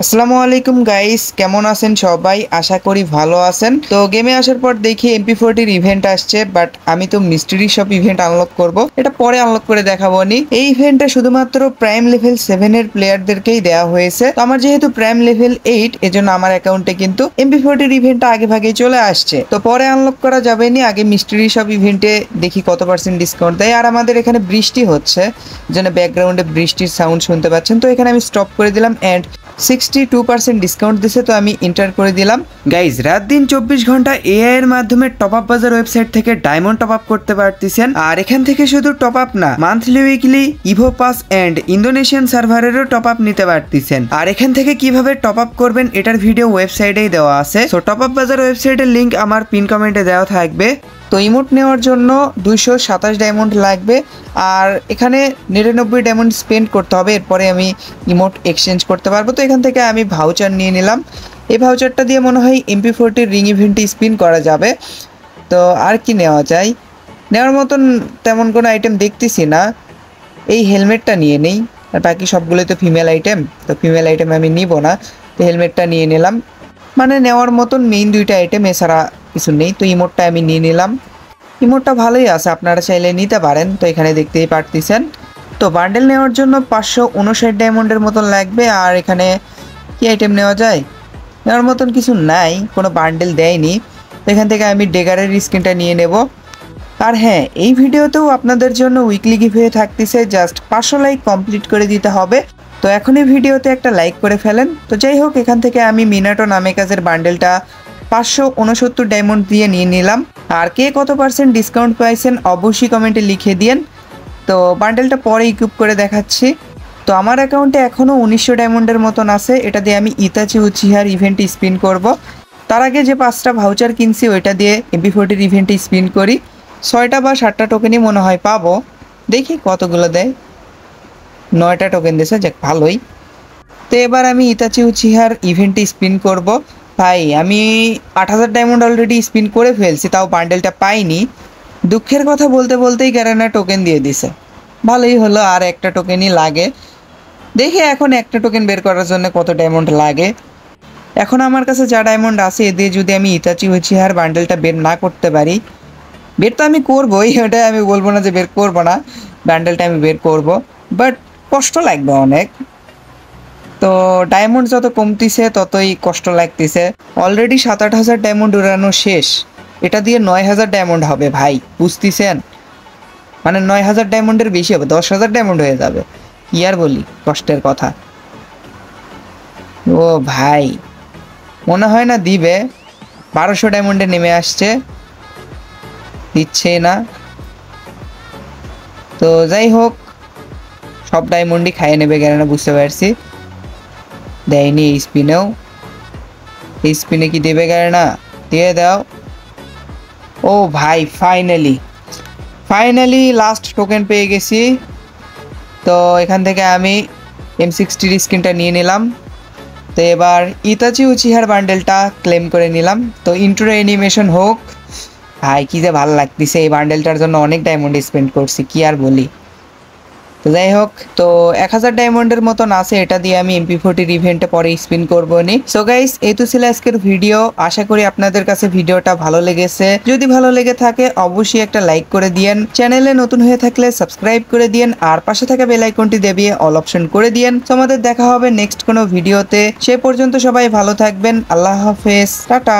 আসসালামু আলাইকুম গাইস, কেমন আছেন সবাই? আশা করি ভালো আছেন। তো গেমে আসার পর দেখি MP40 ইভেন্ট আসছে, বাট আমি তো মিস্ট্রি শপ ইভেন্ট আনলক করব, এটা পরে আনলক করে দেখাবো নি। এই ইভেন্টটা শুধুমাত্র প্রাইম লেভেল 7 এর প্লেয়ারদেরকেই দেওয়া হয়েছে। তো আমার যেহেতু প্রাইম লেভেল 8, এজন্য আমার অ্যাকাউন্টে কিন্তু MP40 ইভেন্টটা আগে ভাগে চলে আসছে। তো পরে আনলক করা যাবে নি, আগে মিস্ট্রি শপ ইভেন্টে দেখি কত পার্সেন্ট ডিসকাউন্ট দেয়। আর আমাদের এখানে বৃষ্টি হচ্ছে, যেন ব্যাকগ্রাউন্ডে বৃষ্টির সাউন্ড শুনতে পাচ্ছেন। তো এখানে আমি স্টপ করে দিলাম এন্ড 62% ডিসকাউন্ট দিছে, তো আমি এন্টার করে দিলাম। গাইজ, রাত দিন 24 ঘন্টা এআই এর মাধ্যমে টপ আপ বাজার ওয়েবসাইট থেকে ডায়মন্ড টপ আপ করতে পারতেছেন। আর এখান থেকে শুধু টপ আপ না, monthly, weekly, Evo pass and Indonesian সার্ভারেরও টপ আপ নিতে পারতেছেন। আর এখান থেকে কিভাবে টপ আপ করবেন এটার ভিডিও ওয়েবসাইটেই দেওয়া আছে। সো টপ আপ বাজার ওয়েবসাইটের লিঙ্ক আমার পিন কমেন্টে দেওয়া থাকবে। তো ইমোট নেওয়ার জন্য 227 ডায়মন্ড লাগবে, আর এখানে 99 ডায়মন্ড স্পেন্ড করতে হবে, এরপরে আমি ইমোট এক্সচেঞ্জ করতে পারবো। তো এখান থেকে আমি ভাউচার নিয়ে নিলাম। এই ভাউচারটা দিয়ে মনে হয় MP40 রিং ইভেন্টে স্পিন করা যাবে। তো আর কি নেওয়া যায়? নেওয়ার মতন তেমন কোনো আইটেম দেখতেছি না। এই হেলমেটটা নিয়ে নেই, আর বাকি সবগুলোই তো ফিমেল আইটেম, তো ফিমেল আইটেম আমি নিব না। তো হেলমেটটা নিয়ে নিলাম, মানে নেওয়ার মতন মেইন দুইটা আইটেম, এছাড়া কিছু নেই। তো ইমোটটা আমি নিয়ে নিলাম। ইমোটটা ভালোই আছে, আপনারা চাইলে নিতে পারেন। তো এখানে দেখতেই পারতেছেন। তো বান্ডেল নেওয়ার জন্য 559 ডায়মন্ডের মতন লাগবে। আর এখানে কি আইটেম নেওয়া যায়? নেওয়ার মতন কিছু নাই, কোনো বান্ডেল দেয়নি। তো এখান থেকে আমি ডেগারের স্কিনটা নিয়ে নেব। আর হ্যাঁ, এই ভিডিওতেও আপনাদের জন্য উইকলি গিভওয়ে থাকতেছে, জাস্ট 500 লাইক কমপ্লিট করে দিতে হবে। তো এখনই ভিডিওতে একটা লাইক করে ফেলেন। তো যাই হোক, এখান থেকে আমি মিনাটো নামে কাজের বান্ডেলটা 569 ডায়মন্ড দিয়ে নিয়ে নিলাম। আর কে কত পার্সেন্ট ডিসকাউন্ট পাইছেন অবশ্যই কমেন্টে লিখে দিয়েন। তো বান্ডেলটা পরে ইকুইপ করে দেখাচ্ছি। তো আমার অ্যাকাউন্টে এখনও 1900 ডায়মন্ডের মতন আছে, এটা দিয়ে আমি ইতাচি উচিহার ইভেন্টে স্পিন করব। তার আগে যে 5টা ভাউচার কিনছি ওইটা দিয়ে MP40 ইভেন্টে স্পিন করি। 6টা বা 7টা টোকেনই মনে হয় পাবো, দেখি কতগুলো দেয়। 9টা টোকেন দিয়েছে, যাক ভালোই। তো এবার আমি ইতাচি উচিহার ইভেন্টে স্পিন করব। ভাই, আমি 8000 ডায়মন্ড অলরেডি স্পিন করে ফেলছি, তাও বান্ডেলটা পাইনি। দুঃখের কথা বলতে বলতেই ক্যারেনা টোকেন দিয়ে দিছে। ভালোই হলো, আর একটা টোকেনই লাগে। দেখি এখন একটা টোকেন বের করার জন্য কত ডায়মন্ড লাগে। এখন আমার কাছে যা ডায়মন্ড আছে এ দিয়ে যদি আমি ইতাচি উচিহার বান্ডেলটা বের না করতে পারি, বের তো আমি করবোই, ওটা আমি বলবো না যে বের করবো না। বান্ডেলটা আমি বের করব, বাট কষ্ট লাগবে অনেক। তো ডায়মন্ড যত কমতিছে ততই কষ্ট লাগতেছে। অলরেডি 7-8 হাজার ডায়মন্ড উড়ানো শেষ, এটা দিয়ে 9000 ডায়মন্ড হবে ভাই, বুঝতেছেন? মানে 9000 ডায়মন্ডের বেশি হবে, 10,000 ডায়মন্ড হয়ে যাবে। কি আর বলি, কষ্টের কথা। ও ভাই, মনে হয় না দিবে। 1200 ডায়মন্ডে নেমে আসছে, দিচ্ছে না। তো যাই হোক, সব ডায়মন্ডই খাইয়ে নেবে কেন বুঝতে পারছি। দেয়নি এই স্পিনেও। এই স্পিনে কি দেবে না? দিয়ে দাও। ও ভাই, ফাইনালি লাস্ট টোকেন পেয়ে গেছি। তো এখান থেকে আমি M60 স্কিনটা নিয়ে নিলাম। তো এবার ইতাচি উচিহার বান্ডেলটা ক্লেম করে নিলাম। তো ইন্ট্রো অ্যানিমেশন হোক। ভাই কি যে ভালো লাগতেছে, এই বান্ডেলটার জন্য অনেক ডায়মন্ড স্পেন্ড করছি, কি আর বলি। তো যাই হোক, তো 1000 ডায়মন্ডের মতন আছে, এটা দিয়ে আমি MP40 ইভেন্টে পরে স্পিন করবো নি। সো গাইস, এই তো ছিল আজকের ভিডিও। আশা করি আপনাদের কাছে ভিডিওটা ভালো লেগেছে। যদি ভালো লেগে থাকে অবশ্যই একটা লাইক করে দিয়েন। চ্যানেলে নতুন হয়ে থাকলে সাবস্ক্রাইব করে দিয়েন, আর পাশে থাকা বেল আইকনটি দেবিয়ে অল অপশন করে দিয়েন। তো আমাদের দেখা হবে নেক্সট কোনো ভিডিওতে। সে পর্যন্ত সবাই ভালো থাকবেন। আল্লাহ হাফেজ, টাটা।